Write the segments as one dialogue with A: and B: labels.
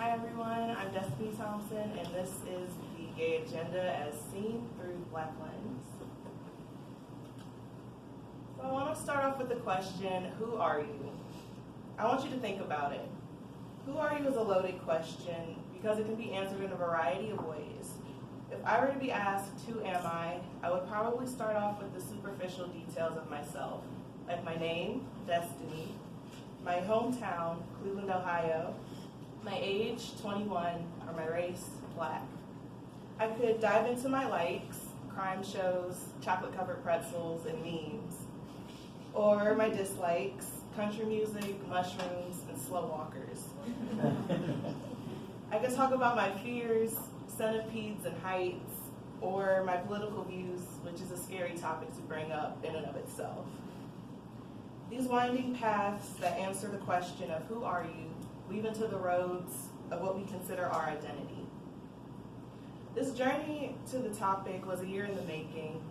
A: Hi everyone, I'm Destiny Thompson, and this is the Gay Agenda as seen through Black lens. So I want to start off with the question, who are you? I want you to think about it. Who are you is a loaded question because it can be answered in a variety of ways. If I were to be asked, who am I would probably start off with the superficial details of myself, like my name, Destiny, my hometown, Cleveland, Ohio, my age, 21, or my race, Black. I could dive into my likes, crime shows, chocolate-covered pretzels, and memes, or my dislikes, country music, mushrooms, and slow walkers. I could talk about my fears, centipedes, and heights, or my political views, which is a scary topic to bring up in and of itself. These winding paths that answer the question of who are you weave into the roads of what we consider our identity. This journey to the topic was a year in the making.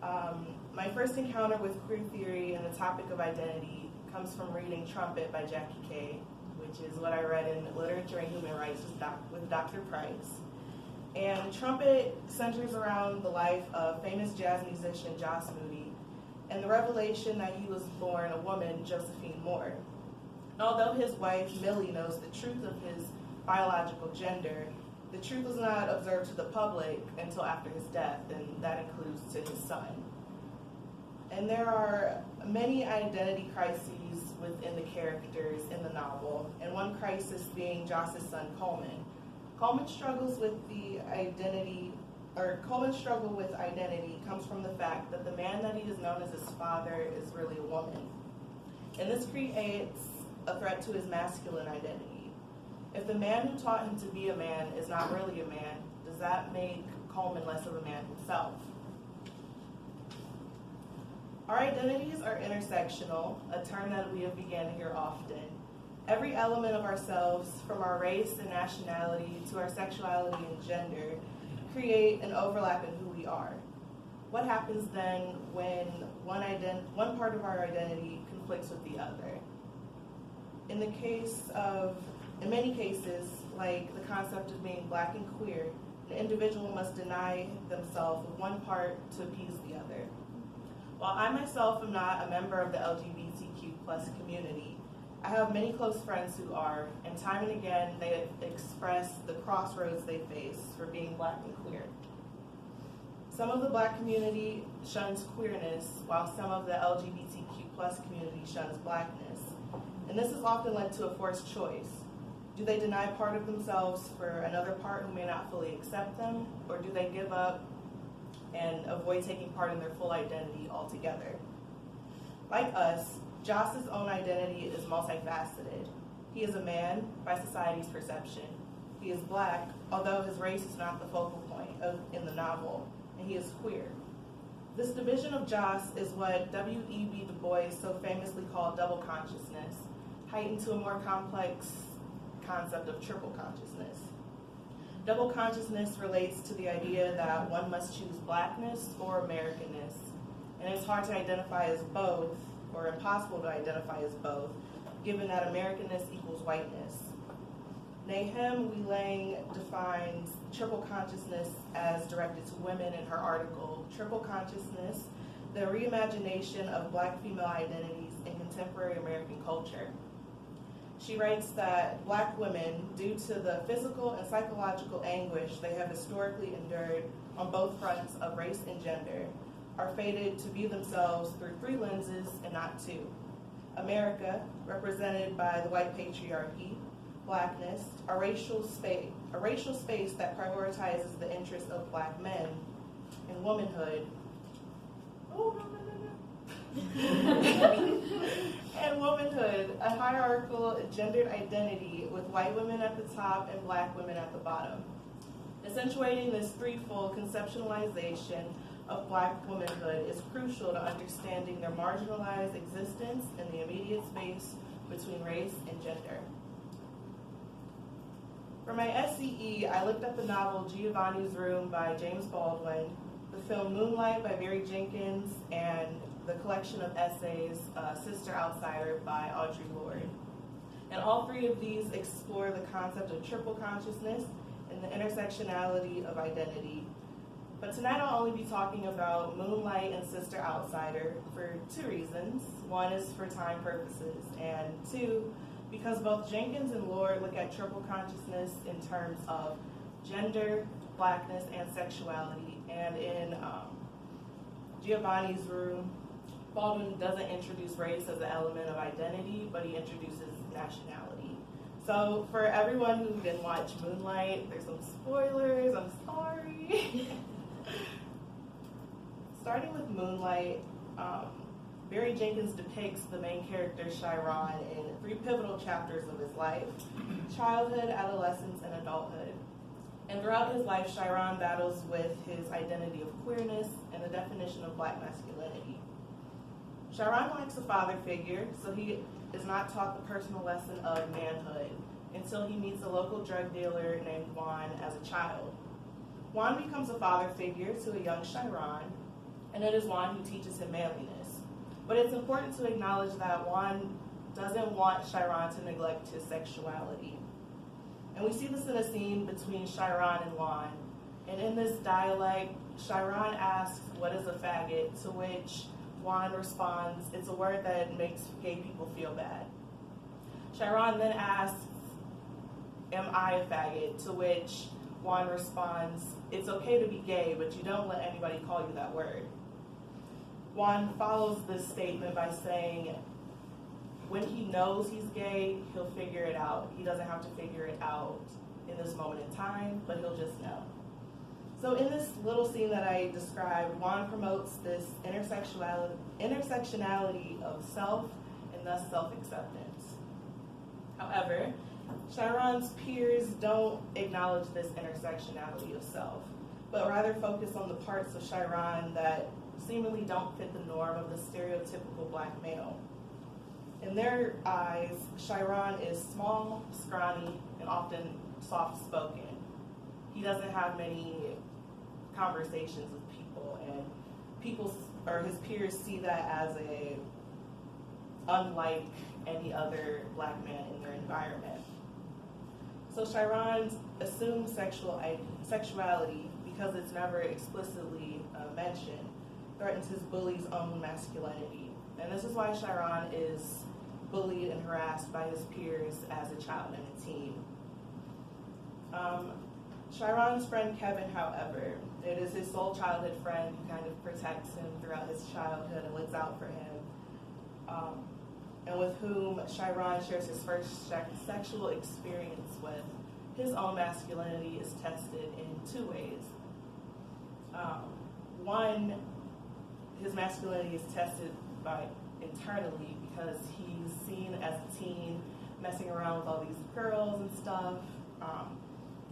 A: My first encounter with queer theory and the topic of identity comes from reading Trumpet by Jackie Kay, which is what I read in Literature and Human Rights with Dr. Price. And Trumpet centers around the life of famous jazz musician Joss Moody and the revelation that he was born a woman, Josephine Moore. And although his wife, Millie, knows the truth of his biological gender, the truth was not observed to the public until after his death, and that includes to his son. And there are many identity crises within the characters in the novel, and one crisis being Joss's son, Coleman. Coleman's struggle with identity comes from the fact that the man that he is known as his father is really a woman. And this creates a threat to his masculine identity. If the man who taught him to be a man is not really a man, does that make Coleman less of a man himself? Our identities are intersectional, a term that we have began to hear often. Every element of ourselves, from our race and nationality to our sexuality and gender, create an overlap in who we are. What happens then when one part of our identity conflicts with the other? In many cases, like the concept of being Black and queer, an individual must deny themselves of one part to appease the other. While I myself am not a member of the LGBTQ+ community, I have many close friends who are, and time and again they express the crossroads they face for being Black and queer. Some of the Black community shuns queerness, while some of the LGBTQ+ community shuns Blackness. And this has often led to a forced choice. Do they deny part of themselves for another part who may not fully accept them, or do they give up and avoid taking part in their full identity altogether? Like us, Joss's own identity is multifaceted. He is a man by society's perception. He is Black, although his race is not the focal point in the novel, and he is queer. This division of Joss is what W.E.B. Du Bois so famously called double consciousness, heightened to a more complex concept of triple consciousness. Double consciousness relates to the idea that one must choose Blackness or Americanness, and it's hard to identify as both, or impossible to identify as both, given that Americanness equals whiteness. Nahem Wheelang defines triple consciousness as directed to women in her article, Triple Consciousness, the Reimagination of Black Female Identities in Contemporary American Culture. She writes that Black women, due to the physical and psychological anguish they have historically endured on both fronts of race and gender, are fated to view themselves through three lenses and not two. America, represented by the white patriarchy, Blackness, a racial space that prioritizes the interests of Black men, and womanhood, and womanhood, a hierarchical gendered identity with white women at the top and Black women at the bottom. Accentuating this threefold conceptualization of Black womanhood is crucial to understanding their marginalized existence in the immediate space between race and gender. For my SCE, I looked at the novel Giovanni's Room by James Baldwin, the film Moonlight by Barry Jenkins, and the collection of essays Sister Outsider by Audre Lorde. And all three of these explore the concept of triple consciousness and the intersectionality of identity. But tonight I'll only be talking about Moonlight and Sister Outsider for two reasons. One is for time purposes, and two, because both Jenkins and Lord look at triple consciousness in terms of gender, blackness, and sexuality. And in Giovanni's room, Baldwin doesn't introduce race as an element of identity, but he introduces nationality. So for everyone who didn't watch Moonlight, there's some spoilers, I'm sorry. Starting with Moonlight, Barry Jenkins depicts the main character, Chiron, in three pivotal chapters of his life: childhood, adolescence, and adulthood. And throughout his life, Chiron battles with his identity of queerness and the definition of black masculinity. Chiron lacks a father figure, so he is not taught the personal lesson of manhood until he meets a local drug dealer named Juan as a child. Juan becomes a father figure to a young Chiron, and it is Juan who teaches him manliness. But it's important to acknowledge that Juan doesn't want Chiron to neglect his sexuality. And we see this in a scene between Chiron and Juan. And in this dialect, Chiron asks, "What is a faggot?" To which Juan responds, "It's a word that makes gay people feel bad." Chiron then asks, "Am I a faggot?" To which Juan responds, "It's okay to be gay, but you don't let anybody call you that word." Juan follows this statement by saying, when he knows he's gay, he'll figure it out. He doesn't have to figure it out in this moment in time, but he'll just know. So in this little scene that I described, Juan promotes this intersectionality of self and thus self-acceptance. However, Chiron's peers don't acknowledge this intersectionality of self, but rather focus on the parts of Chiron that seemingly don't fit the norm of the stereotypical black male. In their eyes, Chiron is small, scrawny, and often soft-spoken. He doesn't have many conversations with people, and his peers see that as unlike any other black man in their environment. So Chiron assumes sexuality because it's never explicitly mentioned, threatens his bully's own masculinity. And this is why Chiron is bullied and harassed by his peers as a child and a teen. Chiron's friend Kevin, however, it is his sole childhood friend who kind of protects him throughout his childhood and looks out for him, and with whom Chiron shares his first sexual experience with. His own masculinity is tested in two ways. One, his masculinity is tested internally because he's seen as a teen messing around with all these girls and stuff.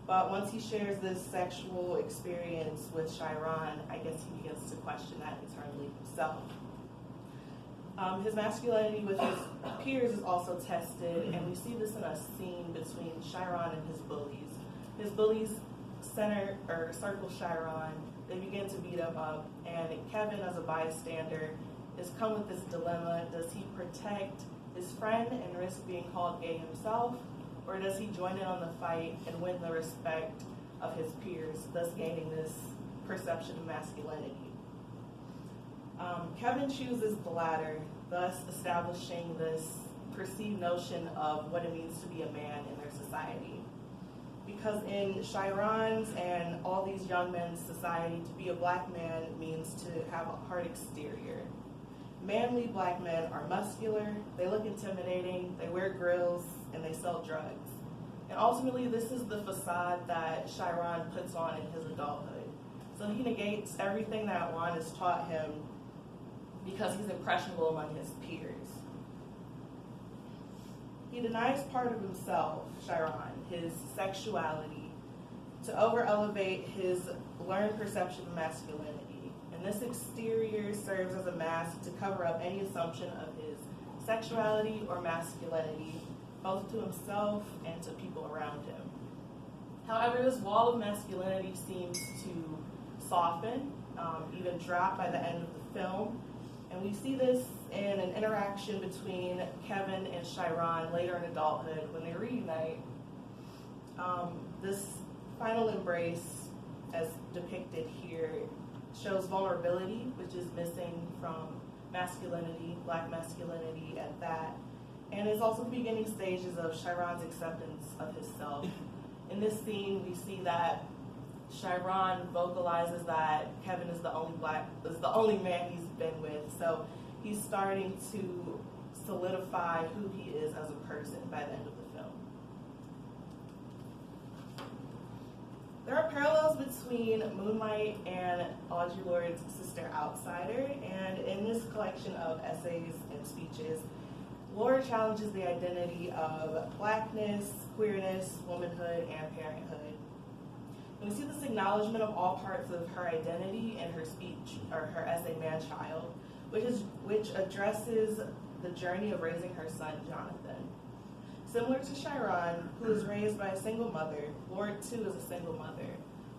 A: But once he shares this sexual experience with Chiron, I guess he begins to question that internally himself. His masculinity with his peers is also tested, and we see this in a scene between Chiron and his bullies. His bullies circle Chiron, they begin to beat him up, and Kevin, as a bystander, is come with this dilemma: does he protect his friend and risk being called gay himself, or does he join in on the fight and win the respect of his peers, thus gaining this perception of masculinity? Kevin chooses the latter, thus establishing this perceived notion of what it means to be a man in their society. Because in Chiron's and all these young men's society, to be a black man means to have a hard exterior. Manly black men are muscular, they look intimidating, they wear grills, and they sell drugs. And ultimately, this is the facade that Chiron puts on in his adulthood. So he negates everything that Juan has taught him because he's impressionable among his peers. He denies part of himself, Chiron, his sexuality, to over-elevate his learned perception of masculinity. And this exterior serves as a mask to cover up any assumption of his sexuality or masculinity, both to himself and to people around him. However, this wall of masculinity seems to soften, even drop by the end of the film. And we see this in an interaction between Kevin and Chiron later in adulthood when they reunite. This final embrace, as depicted here, shows vulnerability, which is missing from masculinity, black masculinity at that, and is also the beginning stages of Chiron's acceptance of his self. In this scene, we see that Chiron vocalizes that Kevin is the only man he's been with, so he's starting to solidify who he is as a person by the end of the film. There are parallels between Moonlight and Audre Lorde's Sister Outsider, and in this collection of essays and speeches, Lorde challenges the identity of blackness, queerness, womanhood, and parenthood. And we see this acknowledgement of all parts of her identity in her speech, or her essay, Man-Child, which addresses the journey of raising her son, Jonathan. Similar to Chiron, who is raised by a single mother, Lorde too is a single mother.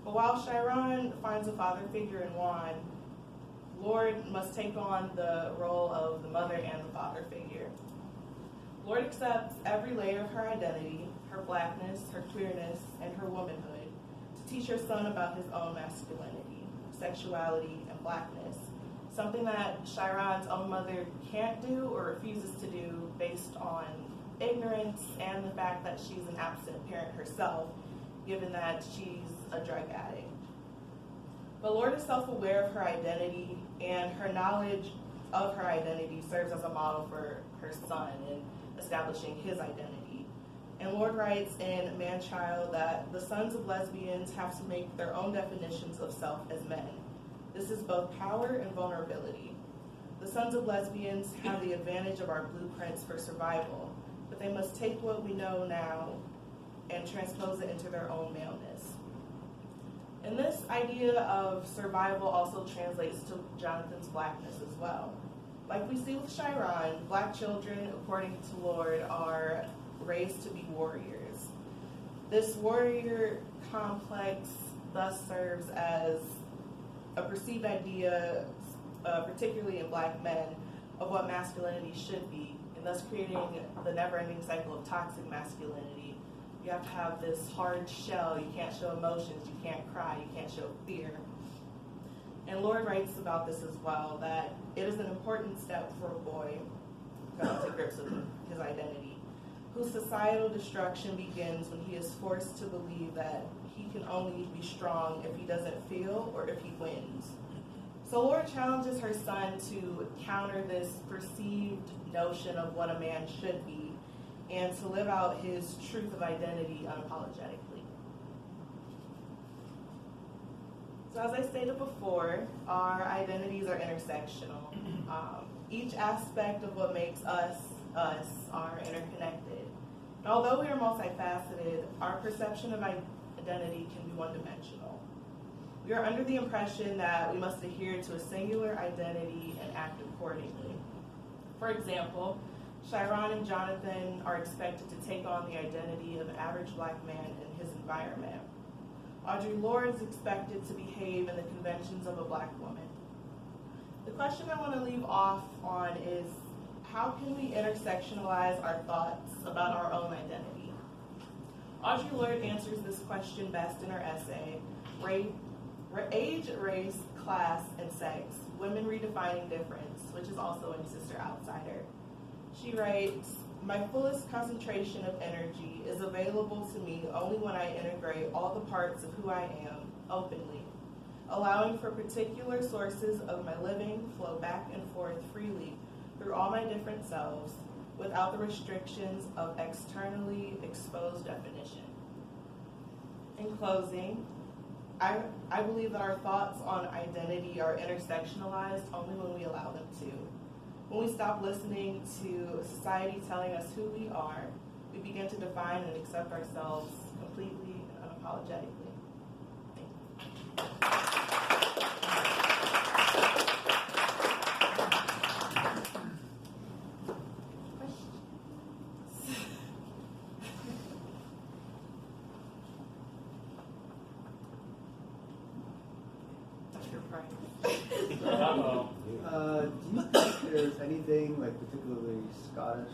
A: But while Chiron finds a father figure in Juan, Lorde must take on the role of the mother and the father figure. Lorde accepts every layer of her identity, her blackness, her queerness, and her womanhood, to teach her son about his own masculinity, sexuality, and blackness, something that Chiron's own mother can't do or refuses to do based on ignorance and the fact that she's an absent parent herself, given that she's a drug addict. But Lorde is self-aware of her identity, and her knowledge of her identity serves as a model for her son in establishing his identity. And Lorde writes in Man-Child that the sons of lesbians have to make their own definitions of self as men. This is both power and vulnerability. The sons of lesbians have the advantage of our blueprints for survival, but they must take what we know now and transpose it into their own maleness. And this idea of survival also translates to Jonathan's blackness as well. Like we see with Chiron, black children, according to Lorde, are raised to be warriors. This warrior complex thus serves as a perceived idea, particularly in black men, of what masculinity should be, and thus creating the never-ending cycle of toxic masculinity. You have to have this hard shell. You can't show emotions. You can't cry. You can't show fear. And Lorde writes about this as well, that it is an important step for a boy to come to grips with his identity, whose societal destruction begins when he is forced to believe that he can only be strong if he doesn't feel or if he wins. So Lorde challenges her son to counter this perceived notion of what a man should be and to live out his truth of identity unapologetically. So as I stated before, our identities are intersectional. Each aspect of what makes us are interconnected. And although we are multifaceted, our perception of identity can be one-dimensional. We are under the impression that we must adhere to a singular identity and act accordingly. For example, Chiron and Jonathan are expected to take on the identity of an average black man in his environment. Audre Lorde is expected to behave in the conventions of a black woman. The question I want to leave off on is, how can we intersectionalize our thoughts about our own identity? Audre Lorde answers this question best in her essay, Age, Race, Class, and Sex, Women Redefining Difference, which is also in Sister Outsider. She writes, "My fullest concentration of energy is available to me only when I integrate all the parts of who I am openly, allowing for particular sources of my living flow back and forth freely through all my different selves without the restrictions of externally exposed definition." In closing, I believe that our thoughts on identity are intersectionalized only when we allow them to. When we stop listening to society telling us who we are, we begin to define and accept ourselves completely and unapologetically. Thank you.
B: Do you think there's anything like particularly Scottish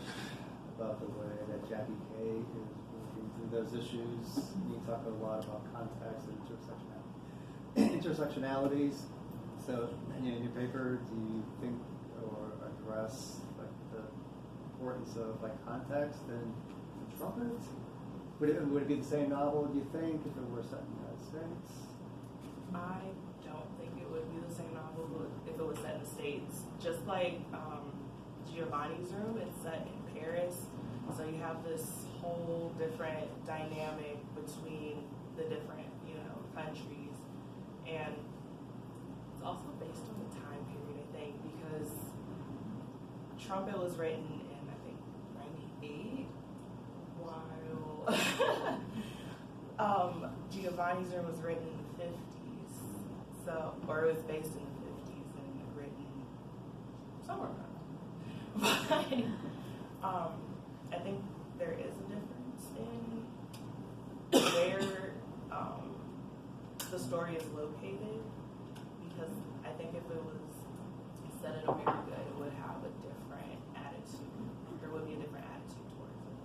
B: about the way that Jackie Kay is working through those issues. You talk a lot about context and intersectionalities. So, in your paper, do you think or address like the importance of like context and trumpets? Would it be the same novel, do you think, if it were set in the United States?
A: I don't think it would be the same novel if it was set in the States. Just like Giovanni's Room, it's set in Paris, so you have this whole different dynamic between the different, countries, and it's also based on the time period, I think, because Trumpet was written in, I think, 98, while Giovanni's Room was written in the 50s, so, or it was based in the 50s and written somewhere around. But I think there is a difference in where the story is located, because I think if it was set in America, it would have a different attitude. There would be a different attitude towards it.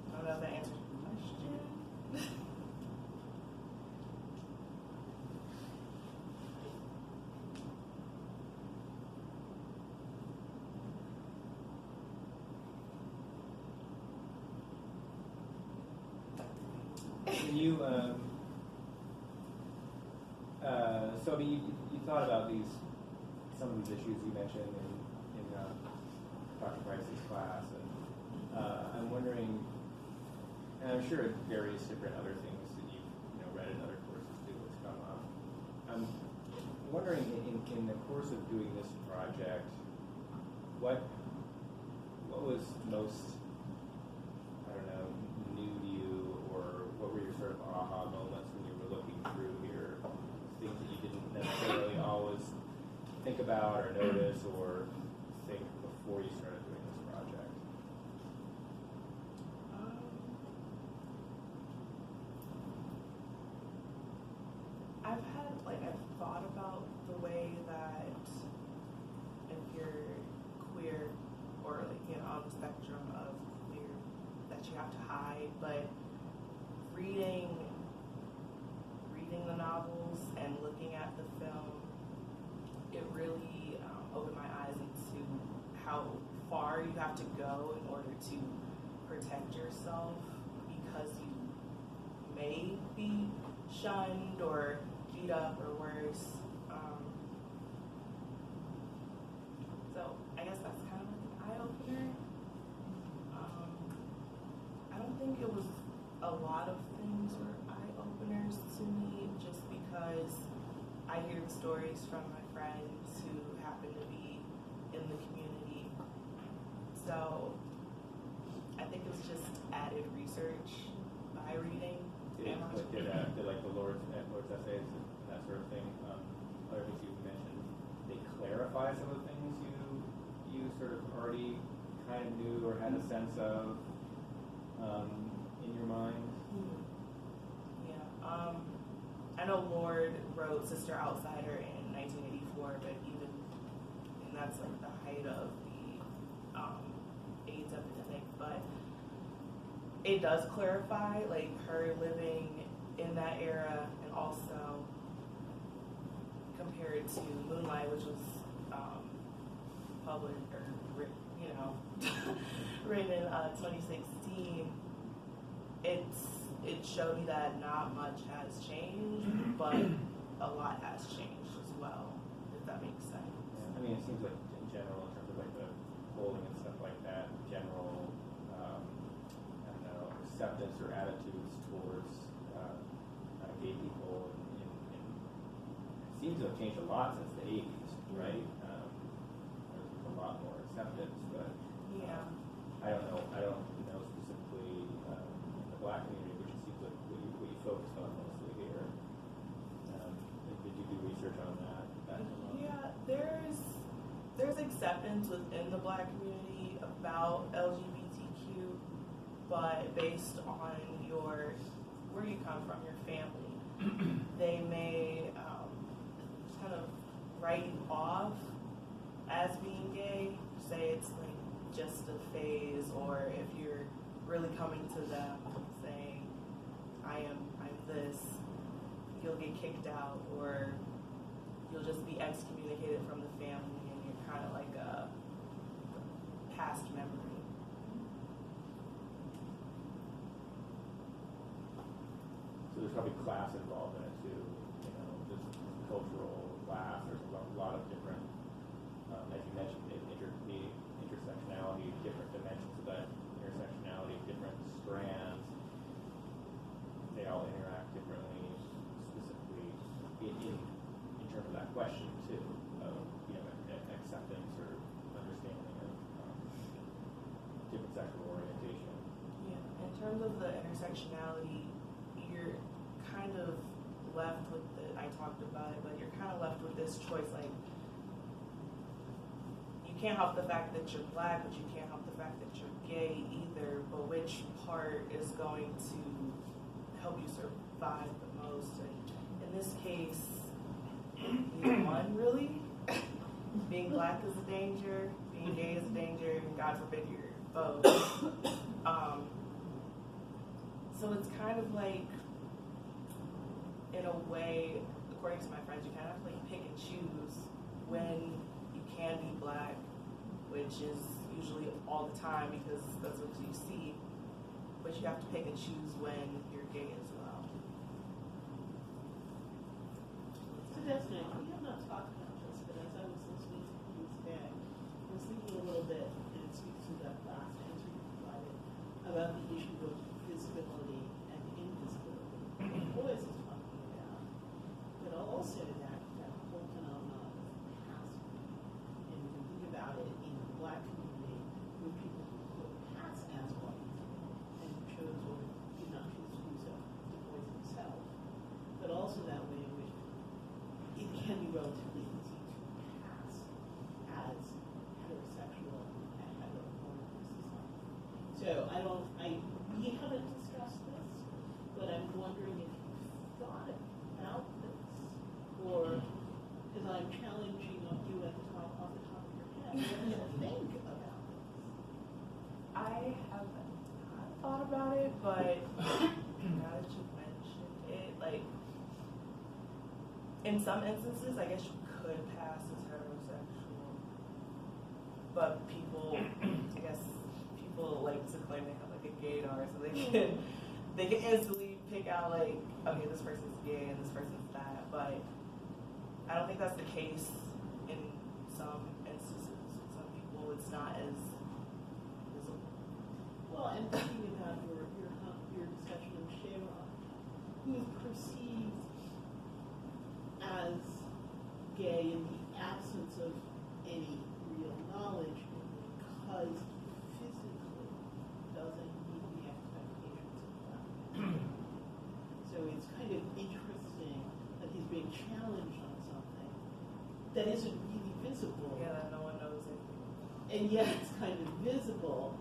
A: I don't know if that answers your question.
C: You, so I mean, you thought about some of these issues you mentioned in Dr. Price's class, and I'm wondering, and I'm sure various different other things that you've read in other courses too that's come up. I'm wondering in the course of doing this project, what was most, I don't know, new to you, or what were your sort of aha moments when you were looking through here, things that you didn't necessarily always think about or notice or think before you started doing this project?
A: I've thought about the way that if you're queer or on the spectrum of queer, that you have to hide, but reading the novels and looking at the film, it really opened my eyes into how far you have to go in order to protect yourself, because you may be shunned or beat up or worse. So I guess that's kind of like an eye-opener. I don't think it was a lot of things were eye-openers to me, just because I hear the stories from my friends who happen to be in the community. So I think it was just added research by reading.
C: Did like the Lord's essays and that sort of thing, other things you mentioned, they clarify some of the things you sort of already kind of knew or had a sense of in your mind?
A: Yeah. I know Lord wrote Sister Outsider in 1984, but and that's like the height of the AIDS epidemic, but it does clarify like her living in that era, and also compared to Moonlight, which was published or written in 2016. It showed me that not much has changed, but a lot has changed as well, if that makes sense.
C: Yeah. I mean, it seems like in general, in terms of like the polling and stuff like that, general, I don't know, acceptance or attitudes towards gay people, and it seems to have changed a lot since the 80s, right? There's a lot more acceptance, but
A: yeah.
C: I don't know specifically in the Black community, which it seems like what you focused on mostly here. Did you do research on that?
A: Yeah, there's acceptance within the Black community about LGBTQ, but based on where you come from, your family, they may kind of write you off as being gay, say it's like just a phase, or if you're really coming to them saying, I'm this, you'll get kicked out, or you'll just be excommunicated from the family, and you're kind of like a past memory.
C: So there's probably class involved in it too, just cultural class. There's a lot of different, as you mentioned, the intersectionality, different dimensions of that intersectionality, different strands. They all interact differently, specifically in terms of that question too, of acceptance or understanding of different sexual orientation.
A: Yeah, in terms of the intersectionality, you're kind of left with I talked about it, but you're kind of left with this choice, like, you can't help the fact that you're black, but you can't help the fact that you're gay either, but which part is going to help you survive the most? And in this case, neither one really. Being black is a danger, being gay is a danger, and God forbid you're both. So it's kind of like, in a way, according to my friends, you kind of have to like pick and choose when you can be black, which is usually all the time because that's what you see, but you have to pick and choose when you're gay as well.
D: So Destiny, we have not talked about this, but as I was listening to you today, I was thinking a little bit, and it speaks to that last answer you provided, about the issue of visibility and invisibility. What Boyce is talking about, but also that whole phenomenon of passing. And you can think about it in the black community with people who put hats as white and chose or did not choose to do so, Du Bois himself, but also that way in which it can be relatively easy to pass as heterosexual and heteronormative society. So we haven't discussed this, but I'm wondering if you've thought about this, or because I'm challenging you at the top, off the top of your head, what do you think about this?
A: I haven't thought about it, but now that you mentioned it, like, in some instances, I guess you could pass as heterosexual, but people like to claim they have like a gaydar, so they can instantly pick out like, okay, this person's gay and this person's that, but I don't think that's the case in some instances. Some people, it's not as visible.
D: Well, and thinking about your discussion of Shayla, who is perceived as gay in the absence of any real knowledge, because he physically doesn't meet the expectations of black men. So it's kind of interesting that he's being challenged on something that isn't really visible.
A: Yeah, that no one knows anything.
D: And yet it's kind of visible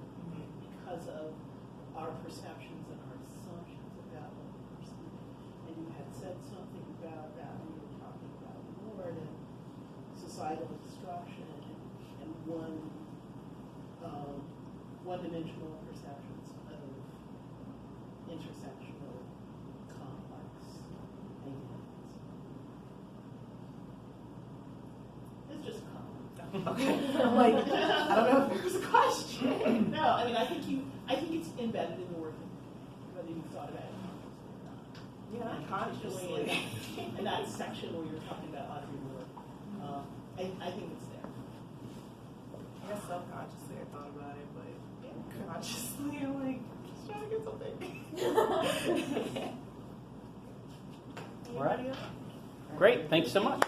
D: because of our perceptions and our assumptions about what we perceive. And you had said something about that when you were talking about the Lord and societal destruction and one-dimensional perceptions of intersectional complex ideas. It's just a comment.
A: Okay. I'm like, I don't know if there's a question.
D: No, I mean, I think it's embedded in the work, whether you thought about it consciously or not.
A: Yeah, not consciously.
D: In that section where you're talking about Audrey Lorde, I think it's there.
A: I guess subconsciously I thought about it, but consciously I'm like, just trying to get something.
E: All right.
A: Anybody else?
E: Great. Thanks so much.